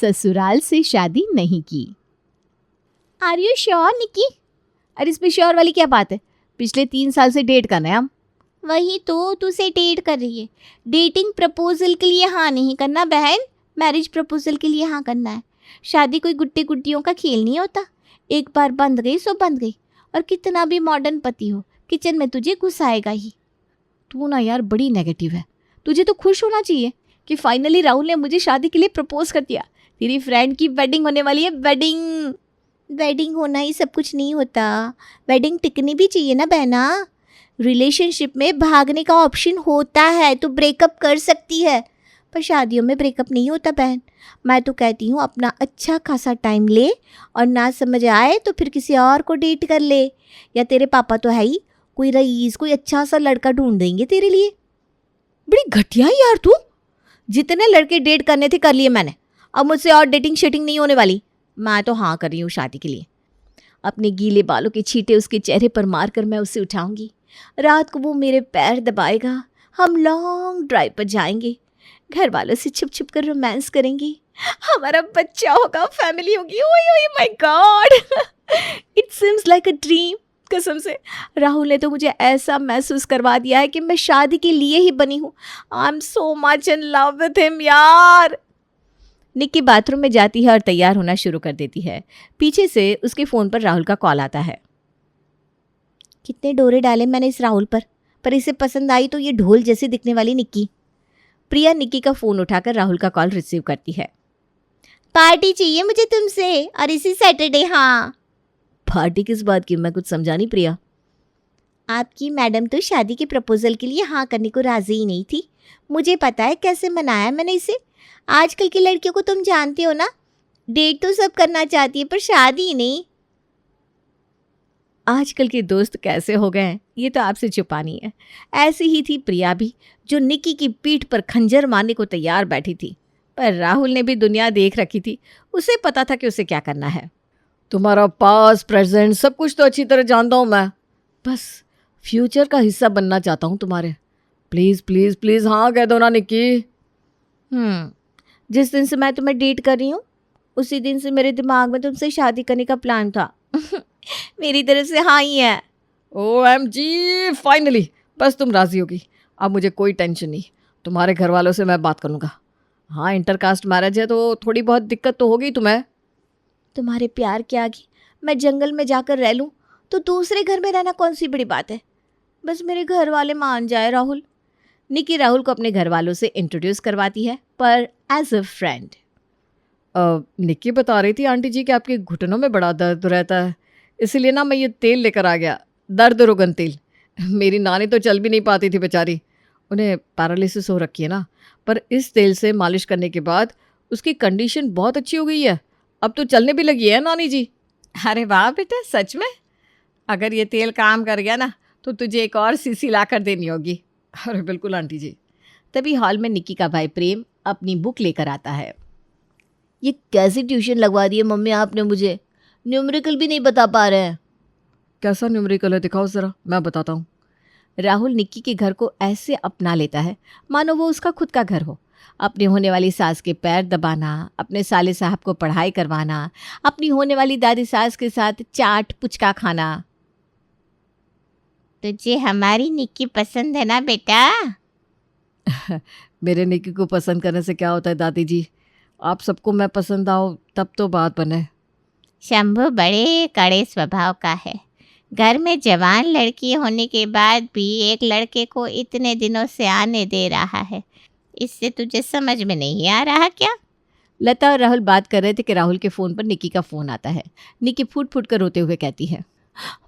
ससुराल से शादी नहीं की। Are you sure Nikki? अरे इसमें श्योर वाली क्या बात है, पिछले 3 साल से डेट कर रहे हैं हम। वही तो, तू से डेट कर रही है। डेटिंग प्रपोजल के लिए हाँ नहीं करना बहन, मैरिज प्रपोजल के लिए हाँ करना है। शादी कोई गुट्टी गुट्टियों का खेल नहीं होता, एक बार बंद गई सो बंद गई। और कितना भी मॉडर्न पति हो, किचन में तुझे घुसाएगा ही। तू ना यार बड़ी नेगेटिव है। तुझे तो खुश होना चाहिए कि फाइनली राहुल ने मुझे शादी के लिए प्रपोज कर दिया। तेरी फ्रेंड की वेडिंग होने वाली है, वेडिंग। वेडिंग होना ही सब कुछ नहीं होता, वेडिंग टिकनी भी चाहिए ना बहना। रिलेशनशिप में भागने का ऑप्शन होता है तो ब्रेकअप कर सकती है, पर शादियों में ब्रेकअप नहीं होता बहन। मैं तो कहती हूँ अपना अच्छा खासा टाइम ले, और ना समझ आए तो फिर किसी और को डेट कर ले, या तेरे पापा तो है ही, कोई रईस कोई अच्छा सा लड़का ढूंढ देंगे तेरे लिए। बड़ी घटिया है यार तू। जितने लड़के डेट करने थे कर लिए मैंने, अब मुझसे और डेटिंग शेटिंग नहीं होने वाली। मैं तो हाँ कर रही हूँ शादी के लिए। अपने गीले बालों के छींटे उसके चेहरे पर मारकर मैं उसे उठाऊंगी। रात को वो मेरे पैर दबाएगा, हम लॉन्ग ड्राइव पर जाएंगे, घर वालों से छुप छुप कर रोमांस करेंगे, हमारा बच्चा होगा, फैमिली होगी। ओए ओए my God, it seems like a dream. कसम से राहुल ने तो मुझे ऐसा महसूस करवा दिया है कि मैं शादी के लिए ही बनी हूँ। I am so much in love with him यार। निक्की बाथरूम में जाती है और तैयार होना शुरू कर देती है। पीछे से उसके फ़ोन पर राहुल का कॉल आता है। कितने डोरे डाले मैंने इस राहुल पर इसे पसंद आई तो ये ढोल जैसी दिखने वाली निक्की। प्रिया निक्की का फ़ोन उठाकर राहुल का कॉल रिसीव करती है। पार्टी चाहिए मुझे तुमसे, और इसी सैटरडे। हाँ, पार्टी किस बात की? मैं कुछ समझा नहीं प्रिया। आपकी मैडम तो शादी के प्रपोजल के लिए हाँ करने को राजी ही नहीं थी। मुझे पता है कैसे मनाया मैंने इसे। आजकल की लड़कियों को तुम जानते हो ना, डेट तो सब करना चाहती है पर शादी नहीं। आजकल के दोस्त कैसे हो गए हैं ये तो आपसे छुपानी है। ऐसी ही थी प्रिया भी, जो निक्की की पीठ पर खंजर मारने को तैयार बैठी थी। पर राहुल ने भी दुनिया देख रखी थी, उसे पता था कि उसे क्या करना है। तुम्हारा पास प्रेजेंट सब कुछ तो अच्छी तरह जानता हूँ मैं, बस फ्यूचर का हिस्सा बनना चाहता हूँ तुम्हारे। प्लीज़ प्लीज़ प्लीज़ हाँ कह दो ना निक्की। जिस दिन से मैं तुम्हें डेट कर रही हूँ उसी दिन से मेरे दिमाग में तुमसे शादी करने का प्लान था। मेरी तरफ से हाँ ही है। OMG फाइनली, बस तुम राज़ी होगी, अब मुझे कोई टेंशन नहीं। तुम्हारे घर वालों से मैं बात करूँगा। हाँ इंटरकास्ट मैरिज है तो थोड़ी बहुत दिक्कत तो होगी तुम्हें। तुम्हारे प्यार के आगे मैं जंगल में जाकर रह लूँ तो दूसरे घर में रहना कौन सी बड़ी बात है, बस मेरे घर वाले मान जाए। राहुल। निक्की राहुल को अपने घर वालों से इंट्रोड्यूस करवाती है, पर एज अ फ्रेंड। निक्की बता रही थी आंटी जी कि आपके घुटनों में बड़ा दर्द रहता है, इसीलिए ना मैं ये तेल लेकर आ गया, दर्द रोगन तेल। मेरी नानी तो चल भी नहीं पाती थी बेचारी, उन्हें पैरालिसिस हो रखी है ना, पर इस तेल से मालिश करने के बाद उसकी कंडीशन बहुत अच्छी हो गई है, अब तो चलने भी लगी है नानी जी। अरे वाह बेटा, सच में? अगर ये तेल काम कर गया ना तो तुझे एक और सीसी ला कर देनी होगी। अरे बिल्कुल आंटी जी। तभी हॉल में निक्की का भाई प्रेम अपनी बुक लेकर आता है। ये कैसी ट्यूशन लगवा दी है मम्मी आपने मुझे, न्यूमेरिकल भी नहीं बता पा रहे हैं। कैसा न्यूमेरिकल है दिखाओ ज़रा, मैं बताता हूँ। राहुल निक्की के घर को ऐसे अपना लेता है मानो वो उसका खुद का घर हो। अपनी होने वाली सास के पैर दबाना, अपने साले साहब को पढ़ाई करवाना, अपनी होने वाली दादी सास के साथ चाट पुचका खाना। तुझे हमारी निक्की पसंद है ना बेटा? मेरे निक्की को पसंद करने से क्या होता है दादी जी, आप सबको मैं पसंद आओ तब तो बात बने। शंभू बड़े कड़े स्वभाव का है, घर में जवान लड़की होने के बाद भी एक लड़के को इतने दिनों से आने दे रहा है, इससे तुझे समझ में नहीं आ रहा क्या? लता और राहुल बात कर रहे थे कि राहुल के फ़ोन पर निक्की का फ़ोन आता है। निक्की फूट फूट कर रोते हुए कहती है,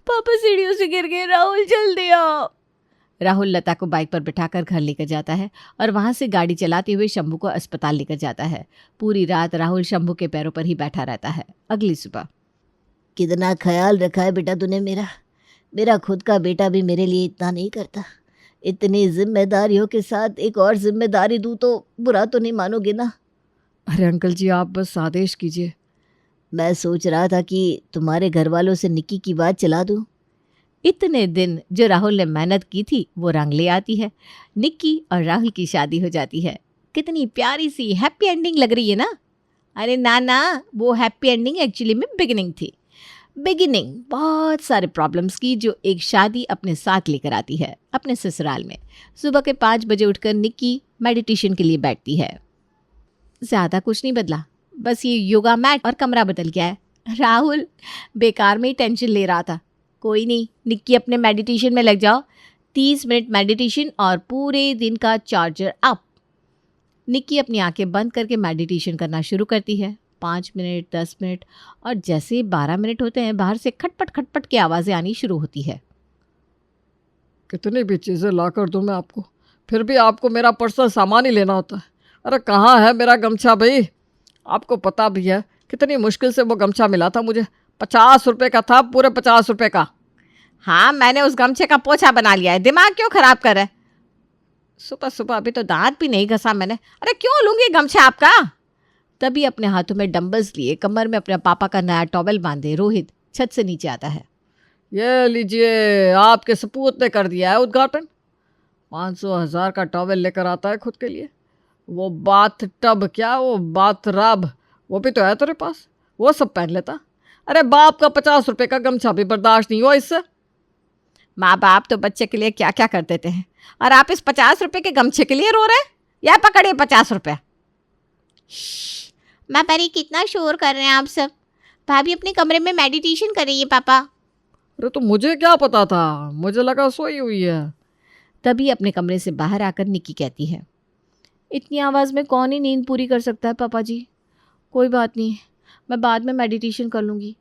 पापा सीढ़ियों से गिर गए, राहुल जल्दी आओ। राहुल लता को बाइक पर बिठाकर घर लेकर जाता है और वहाँ से गाड़ी चलाते हुए शंभू को अस्पताल लेकर जाता है। पूरी रात राहुल शंभू के पैरों पर ही बैठा रहता है। अगली सुबह, कितना ख्याल रखा है बेटा तूने मेरा खुद का बेटा भी मेरे लिए इतना नहीं करता। इतनी जिम्मेदारियों के साथ एक और जिम्मेदारी दूँ तो बुरा तो नहीं मानोगे ना? अरे अंकल जी आप बस आदेश कीजिए। मैं सोच रहा था कि तुम्हारे घर वालों से निक्की की बात चला दूँ। इतने दिन जो राहुल ने मेहनत की थी वो रंग ले आती है। निक्की और राहुल की शादी हो जाती है। कितनी प्यारी सी हैप्पी एंडिंग लग रही है ना? अरे ना ना, वो हैप्पी एंडिंग एक्चुअली में बिगिनिंग थी। बिगिनिंग बहुत सारे प्रॉब्लम्स की जो एक शादी अपने साथ लेकर आती है अपने ससुराल में। सुबह के 5 बजे उठकर निक्की मेडिटेशन के लिए बैठती है। ज़्यादा कुछ नहीं बदला, बस ये योगा मैट और कमरा बदल गया है। राहुल बेकार में ही टेंशन ले रहा था। कोई नहीं, निक्की अपने मेडिटेशन में लग जाओ। 30 मिनट मेडिटेशन और पूरे दिन का चार्जर अप। निक्की अपनी आंखें बंद करके मेडिटेशन करना शुरू करती है। 5 मिनट, 10 मिनट और जैसे ही 12 मिनट होते हैं बाहर से खटपट खटपट की आवाज़ें आनी शुरू होती है। कितनी भी चीज़ें ला कर दूँ मैं आपको, फिर भी आपको मेरा पर्सनल सामान ही लेना होता है। अरे कहाँ है मेरा गमछा भाई? आपको पता भी है कितनी मुश्किल से वो गमछा मिला था मुझे। 50 रुपये का था, पूरे 50 रुपये का। हाँ, मैंने उस गमछे का पोछा बना लिया है। दिमाग क्यों खराब कर रहा है? सुबह सुबह अभी तो दांत भी नहीं घसा मैंने। अरे क्यों लूँगी गमछा आपका? तभी अपने हाथों में डंबल्स लिए कमर में अपने पापा का नया टॉवेल बांधे रोहित छत से नीचे आता है। ये लीजिए, आपके सपूत ने कर दिया है उद्घाटन। 500,000 का टॉवेल लेकर आता है खुद के लिए। वो बाथ टब, क्या वो बाथ रब, वो भी तो है तेरे पास, वो सब पहन लेता। अरे बाप का 50 रुपये का गमछा भी बर्दाश्त नहीं हुआ इससे। माँ बाप तो बच्चे के लिए क्या क्या कर देते हैं, और आप इस 50 रुपये के गमछे के लिए रो रहे हैं? या पकड़िए 50 रुपये। माँ परी, कितना शोर कर रहे हैं आप सब। भाभी अपने कमरे में मेडिटेशन कर रही है पापा। अरे तो मुझे क्या पता था, मुझे लगा सोई हुई है। तभी अपने कमरे से बाहर आकर निक्की कहती है, इतनी आवाज़ में कौन ही नींद पूरी कर सकता है पापा जी। कोई बात नहीं, मैं बाद में मेडिटेशन कर लूँगी।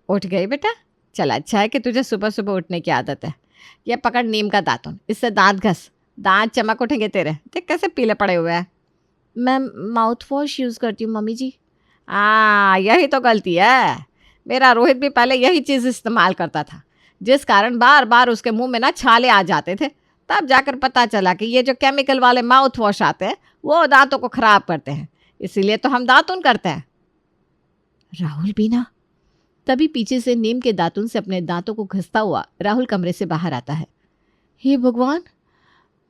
उठ गई बेटा? चल अच्छा है कि तुझे सुबह सुबह उठने की आदत है। ये पकड़ नीम का दातुन, इससे दांत घस, दांत चमक उठेंगे तेरे। देख कैसे पीले पड़े हुए हैं। मैं माउथ वॉश यूज़ करती हूँ मम्मी जी। यही तो गलती है। मेरा रोहित भी पहले यही चीज़ इस्तेमाल करता था, जिस कारण बार बार उसके मुंह में ना छाले आ जाते थे। तब जाकर पता चला कि ये जो केमिकल वाले माउथ वॉश आते हैं वो दांतों को ख़राब करते हैं, इसीलिए तो हम दातुन करते हैं। राहुल भी ना। तभी पीछे से नीम के दातुन से अपने दांतों को घसता हुआ राहुल कमरे से बाहर आता है। हे भगवान,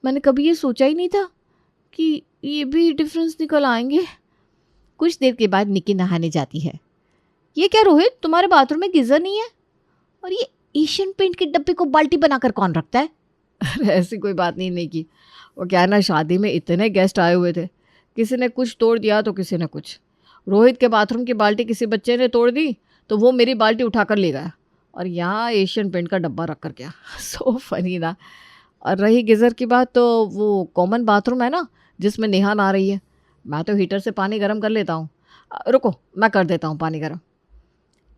मैंने कभी ये सोचा ही नहीं था कि ये भी डिफरेंस निकल आएंगे। कुछ देर के बाद निक्की नहाने जाती है। ये क्या रोहित, तुम्हारे बाथरूम में गीजर नहीं है? और ये एशियन पेंट के डब्बे को बाल्टी बनाकर कौन रखता है? अरे ऐसी कोई बात नहीं की। वो क्या है ना, शादी में इतने गेस्ट आए हुए थे, किसी ने कुछ तोड़ दिया तो किसी ने कुछ। रोहित के बाथरूम की बाल्टी किसी बच्चे ने तोड़ दी तो वो मेरी बाल्टी उठाकर ले गया और यहाँ एशियन पेंट का डब्बा रख कर गया। सो फनी ना। और रही गीज़र की बात, तो वो कॉमन बाथरूम है ना जिसमें नेहा नहा रही है, मैं तो हीटर से पानी गर्म कर लेता हूँ। रुको, मैं कर देता हूँ पानी गर्म।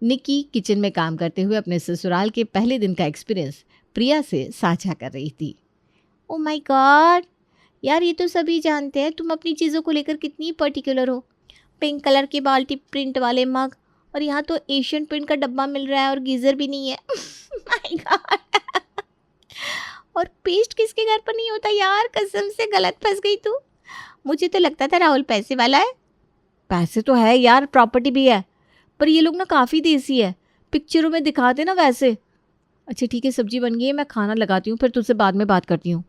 निक्की किचन में काम करते हुए अपने ससुराल के पहले दिन का एक्सपीरियंस प्रिया से साझा कर रही थी। ओ माय गॉड यार, ये तो सभी जानते हैं तुम अपनी चीज़ों को लेकर कितनी पर्टिकुलर हो। पिंक कलर की बाल्टी, प्रिंट वाले मग, और यहाँ तो एशियन पेंट का डब्बा मिल रहा है और गीज़र भी नहीं है। My God. और पेस्ट किसके घर पर नहीं होता यार, कसम से गलत फंस गई तू। मुझे तो लगता था राहुल पैसे वाला है। पैसे तो है यार, प्रॉपर्टी भी है, पर ये लोग ना काफ़ी देसी है, पिक्चरों में दिखाते ना वैसे। अच्छा ठीक है, सब्जी बन गई है, मैं खाना लगाती हूँ, फिर तुझसे बाद में बात करती हूँ।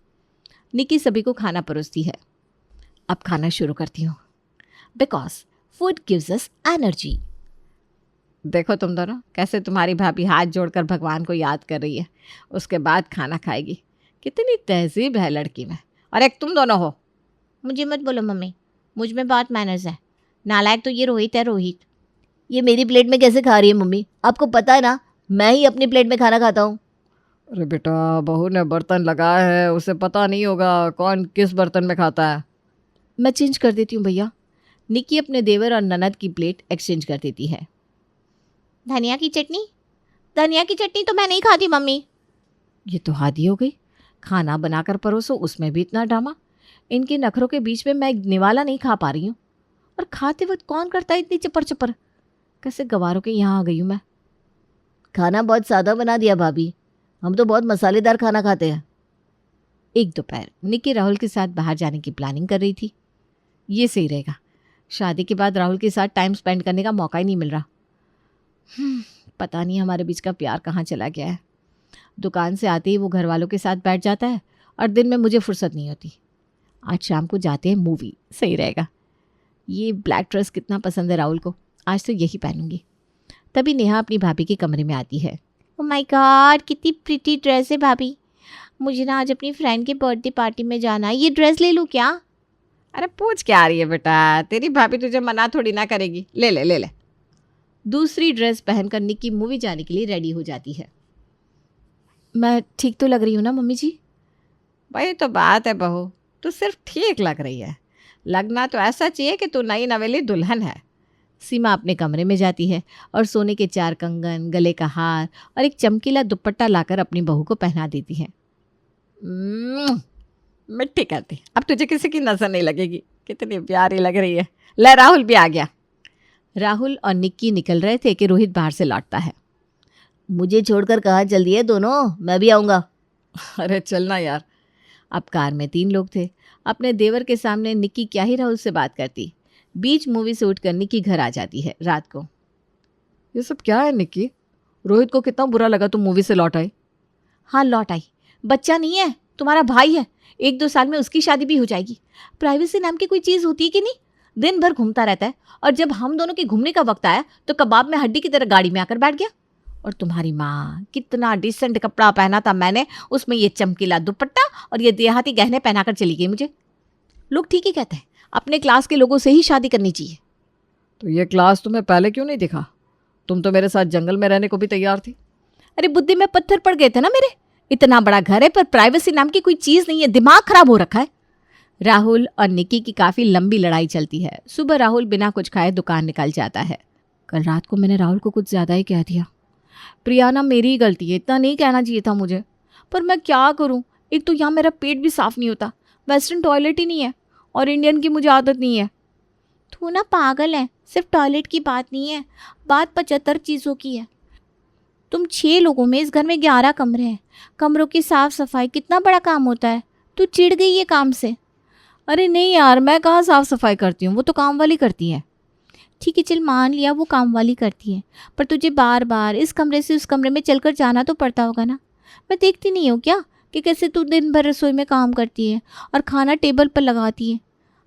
निक्की सभी को खाना परोसती है। अब खाना शुरू करती हूँ, because food gives us energy. देखो तुम दोनों कैसे तुम्हारी भाभी हाथ जोड़कर भगवान को याद कर रही है, उसके बाद खाना खाएगी। कितनी तहजीब है लड़की में। और एक तुम दोनों हो। मुझे मत बोलो मम्मी, मुझ में बहुत मैनर्स है। नालायक तो ये रोहित है। रोहित ये मेरी प्लेट में कैसे खा रही है मम्मी? आपको पता है ना, मैं ही अपनी प्लेट में खाना खाता हूँ। अरे बेटा, बहू ने बर्तन लगाया है, उसे पता नहीं होगा कौन किस बर्तन में खाता है। मैं चेंज कर देती हूँ भैया। निक्की अपने देवर और ननद की प्लेट एक्सचेंज कर देती है। धनिया की चटनी? धनिया की चटनी तो मैं नहीं खाती मम्मी। ये तो हादी हो गई, खाना बनाकर परोसो उसमें भी इतना ड्रामा। इनके नखरों के बीच में मैं निवाला नहीं खा पा रही हूँ, और खाते वक्त कौन करता है इतनी चपर चपर। कैसे गवारों के यहाँ आ गई हूँ मैं। खाना बहुत सादा बना दिया भाभी, हम तो बहुत मसालेदार खाना खाते हैं। एक दोपहर निक्की राहुल के साथ बाहर जाने की प्लानिंग कर रही थी। ये सही रहेगा, शादी के बाद राहुल के साथ टाइम स्पेंड करने का मौका ही नहीं मिल रहा। पता नहीं हमारे बीच का प्यार कहाँ चला गया है। दुकान से आते ही वो घर वालों के साथ बैठ जाता है और दिन में मुझे फुर्सत नहीं होती। आज शाम को जाते हैं मूवी, सही रहेगा। ये ब्लैक ड्रेस कितना पसंद है राहुल को, आज तो यही पहनूंगी। तभी नेहा अपनी भाभी के कमरे में आती है। ओह माय गॉड, कितनी प्रिटी ड्रेस है भाभी। मुझे ना आज अपनी फ्रेंड के बर्थडे पार्टी में जाना है, ये ड्रेस ले लूँ क्या? अरे पूछ क्या आ रही है बेटा, तेरी भाभी तुझे मना थोड़ी ना करेगी, ले ले ले ले। दूसरी ड्रेस पहनकर निक्की मूवी जाने के लिए रेडी हो जाती है। मैं ठीक तो लग रही हूँ ना मम्मी जी? भाई तो बात है बहू, तू सिर्फ ठीक लग रही है, लगना तो ऐसा चाहिए कि तू नई नवेली दुल्हन है। सीमा अपने कमरे में जाती है और सोने के 4 कंगन, गले का हार और एक चमकीला दुपट्टा लाकर अपनी बहू को पहना देती है। मिट्टी करती, अब तुझे किसी की नजर नहीं लगेगी, कितनी प्यारी लग रही है। ले राहुल भी आ गया। राहुल और निक्की निकल रहे थे कि रोहित बाहर से लौटता है। मुझे छोड़कर कहाँ चल दिए दोनों, मैं भी आऊँगा। अरे चलना यार। अब कार में 3 लोग थे। अपने देवर के सामने निक्की क्या ही राहुल से बात करती। बीच मूवी से उठकर निक्की घर आ जाती है रात को। ये सब क्या है निक्की? रोहित को कितना बुरा लगा तुम मूवी से लौट आई? हाँ लौट आई, बच्चा नहीं है, तुम्हारा भाई है, 1-2 साल में उसकी शादी भी हो जाएगी। प्राइवेसी नाम की कोई चीज़ होती है कि नहीं? दिन भर घूमता रहता है और जब हम दोनों के घूमने का वक्त आया तो कबाब में हड्डी की तरह गाड़ी में आकर बैठ गया। और तुम्हारी माँ, कितना डिसेंट कपड़ा पहना था मैंने, उसमें ये चमकीला दुपट्टा और ये देहाती गहने पहनाकर चली गई मुझे। लोग ठीक ही कहते हैं, अपने क्लास के लोगों से ही शादी करनी चाहिए। तो ये क्लास तुम्हें पहले क्यों नहीं दिखा? तुम तो मेरे साथ जंगल में रहने को भी तैयार थी। अरे बुद्धि में पत्थर पड़ गए थे ना मेरे। इतना बड़ा घर है पर प्राइवेसी नाम की कोई चीज़ नहीं है, दिमाग खराब हो रखा है। राहुल और निक्की की काफ़ी लंबी लड़ाई चलती है। सुबह राहुल बिना कुछ खाए दुकान निकल जाता है। कल रात को मैंने राहुल को कुछ ज़्यादा ही कह दिया। प्रिया ना मेरी ही गलती है, इतना नहीं कहना चाहिए था मुझे, पर मैं क्या करूं। एक तो यहाँ मेरा पेट भी साफ़ नहीं होता, वेस्टर्न टॉयलेट ही नहीं है और इंडियन की मुझे आदत नहीं है। तू ना पागल है, सिर्फ टॉयलेट की बात नहीं है, बात 75 चीज़ों की है। तुम 6 लोगों में, इस घर में 11 कमरे हैं, कमरों की साफ़ सफाई कितना बड़ा काम होता है। तू चिढ़ गई है काम से? अरे नहीं यार, मैं कहाँ साफ़ सफाई करती हूँ, वो तो काम वाली करती है। ठीक है चल मान लिया वो काम वाली करती है, पर तुझे बार बार इस कमरे से उस कमरे में चलकर जाना तो पड़ता होगा ना। मैं देखती नहीं हूँ क्या कि कैसे तू दिन भर रसोई में काम करती है और खाना टेबल पर लगाती है।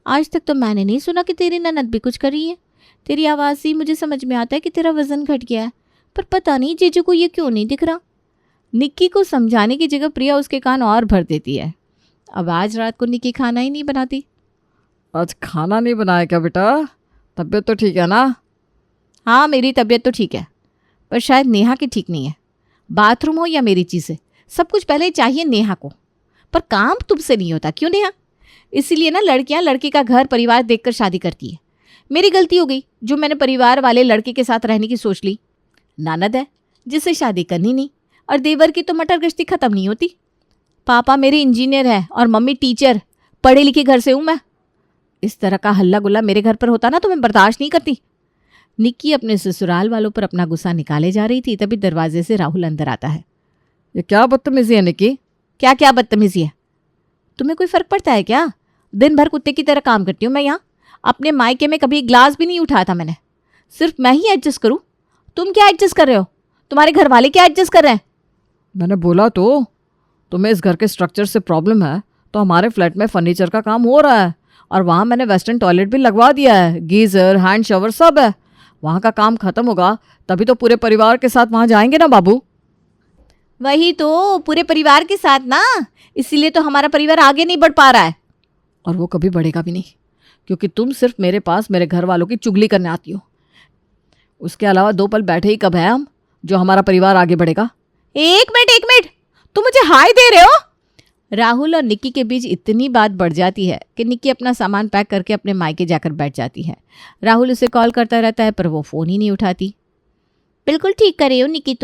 आज तक तो मैंने नहीं सुना कि तेरी ननद भी कुछ कर रही है। तेरी आवाज़ से ही मुझे समझ में आता है कि तेरा वज़न घट गया है, पर पता नहीं जीजू को ये क्यों नहीं दिख रहा। निक्की को समझाने की जगह प्रिया उसके कान और भर देती है। अब आज रात को निक्की खाना ही नहीं बनाती। आज खाना नहीं बनाया क्या बेटा? तबीयत तो ठीक है ना? हाँ मेरी तबीयत तो ठीक है, पर शायद नेहा की ठीक नहीं है। बाथरूम हो या मेरी चीज़ें, सब कुछ पहले चाहिए नेहा को, पर काम तुमसे नहीं होता। क्यों नेहा? इसीलिए ना लड़कियां लड़के का घर परिवार देखकर शादी करती है। मेरी गलती हो गई जो मैंने परिवार वाले लड़के के साथ रहने की सोच ली। ननद है जिससे शादी करनी नहीं, और देवर की तो मटर गश्ती ख़त्म नहीं होती। पापा मेरे इंजीनियर है और मम्मी टीचर, पढ़े लिखे घर से हूँ मैं। इस तरह का हल्ला गुल्ला मेरे घर पर होता ना तो मैं बर्दाश्त नहीं करती। निक्की अपने ससुराल वालों पर अपना गुस्सा निकाले जा रही थी, तभी दरवाजे से राहुल अंदर आता है। ये क्या बदतमीजी है निक्की? क्या क्या बदतमीजी है? तुम्हें कोई फ़र्क पड़ता है क्या? दिन भर कुत्ते की तरह काम करती हूँ मैं यहाँ। अपने मायके में कभी ग्लास भी नहीं उठाया था मैंने। सिर्फ मैं ही एडजस्ट करूँ? तुम क्या एडजस्ट कर रहे हो? तुम्हारे घर वाले क्या एडजस्ट कर रहे हैं? मैंने बोला तो, तुम्हें इस घर के स्ट्रक्चर से प्रॉब्लम है तो हमारे फ्लैट में फर्नीचर का काम हो रहा है और वहाँ मैंने वेस्टर्न टॉयलेट भी लगवा दिया है, गीज़र, हैंड शावर सब है। वहाँ का काम खत्म होगा तभी तो पूरे परिवार के साथ वहाँ जाएंगे ना बाबू। वही तो, पूरे परिवार के साथ ना, इसीलिए तो हमारा परिवार आगे नहीं बढ़ पा रहा है। और वो कभी बढ़ेगा भी नहीं, क्योंकि तुम सिर्फ मेरे पास मेरे घर वालों की चुगली करने आती हो। उसके अलावा 2 पल बैठे ही कब है हम जो हमारा परिवार आगे बढ़ेगा? एक मिनट, तुम मुझे हाय दे रहे हो? राहुल और निक्की के बीच इतनी बात बढ़ जाती है कि निक्की अपना सामान पैक करके अपने मायके जाकर बैठ जाती है। राहुल उसे कॉल करता रहता है पर वो फ़ोन ही नहीं उठाती। बिल्कुल ठीक कर रही हो निक्की,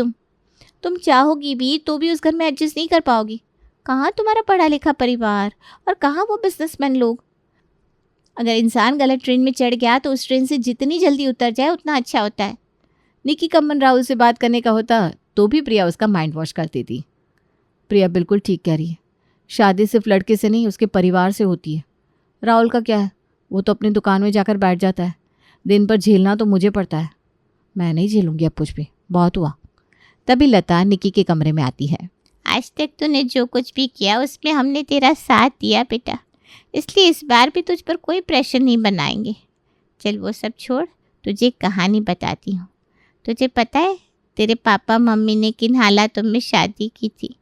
तुम चाहोगी भी तो भी उस घर में एडजस्ट नहीं कर पाओगी। कहाँ तुम्हारा पढ़ा लिखा परिवार और कहाँ वो बिजनेसमैन लोग। अगर इंसान गलत ट्रेन में चढ़ गया तो उस ट्रेन से जितनी जल्दी उतर जाए उतना अच्छा होता है। निक्की का मन राहुल से बात करने का होता तो भी प्रिया उसका माइंड वॉश करती थी। प्रिया बिल्कुल ठीक कह रही है, शादी सिर्फ लड़के से नहीं उसके परिवार से होती है। राहुल का क्या है, वो तो अपनी दुकान में जाकर बैठ जाता है। दिन भर झेलना तो मुझे पड़ता है, मैं नहीं झेलूंगी अब कुछ भी, बहुत हुआ। तभी लता निक्की के कमरे में आती है। आज तक तूने जो कुछ भी किया उसमें हमने तेरा साथ दिया बेटा, इसलिए इस बार भी तुझ पर कोई प्रेशर नहीं बनाएंगे। चल वो सब छोड़, तुझे एक कहानी बताती हूँ। तुझे पता है तेरे पापा मम्मी ने किन हालातों में शादी की थी?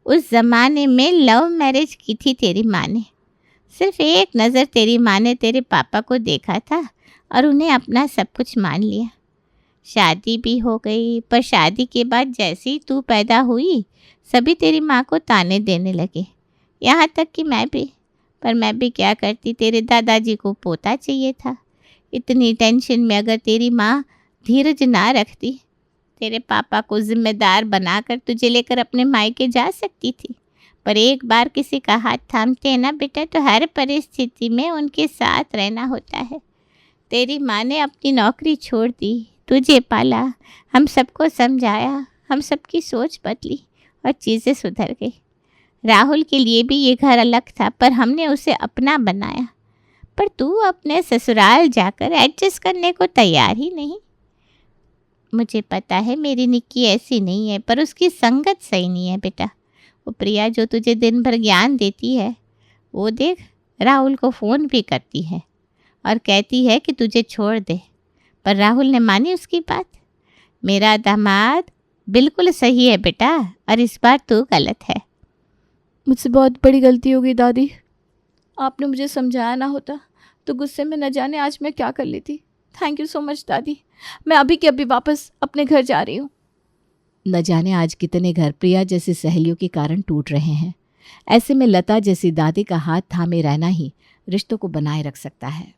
उस ज़माने में लव मैरिज की थी तेरी माँ ने। सिर्फ एक नज़र तेरी माँ ने तेरे पापा को देखा था और उन्हें अपना सब कुछ मान लिया। शादी भी हो गई, पर शादी के बाद जैसे ही तू पैदा हुई सभी तेरी माँ को ताने देने लगे, यहाँ तक कि मैं भी। पर मैं भी क्या करती, तेरे दादाजी को पोता चाहिए था। इतनी टेंशन में अगर तेरी माँ धीरज ना रखती, तेरे पापा को जिम्मेदार बनाकर तुझे लेकर अपने मायके जा सकती थी। पर एक बार किसी का हाथ थामते हैं ना बेटा, तो हर परिस्थिति में उनके साथ रहना होता है। तेरी माँ ने अपनी नौकरी छोड़ दी, तुझे पाला, हम सबको समझाया, हम सबकी सोच बदली और चीज़ें सुधर गई। राहुल के लिए भी ये घर अलग था, पर हमने उसे अपना बनाया। पर तू अपने ससुराल जाकर एडजस्ट करने को तैयार ही नहीं। मुझे पता है मेरी निक्की ऐसी नहीं है, पर उसकी संगत सही नहीं है बेटा। वो प्रिया जो तुझे दिन भर ज्ञान देती है, वो देख राहुल को फ़ोन भी करती है और कहती है कि तुझे छोड़ दे, पर राहुल ने मानी उसकी बात। मेरा दामाद बिल्कुल सही है बेटा, और इस बार तू गलत है। मुझसे बहुत बड़ी गलती हो गई दादी, आपने मुझे समझाया ना होता तो गुस्से में न जाने आज मैं क्या कर लेती। थैंक यू सो मच दादी, मैं अभी के अभी वापस अपने घर जा रही हूँ। न जाने आज कितने घर प्रिया जैसी सहेलियों के कारण टूट रहे हैं। ऐसे में लता जैसी दादी का हाथ थामे रहना ही रिश्तों को बनाए रख सकता है।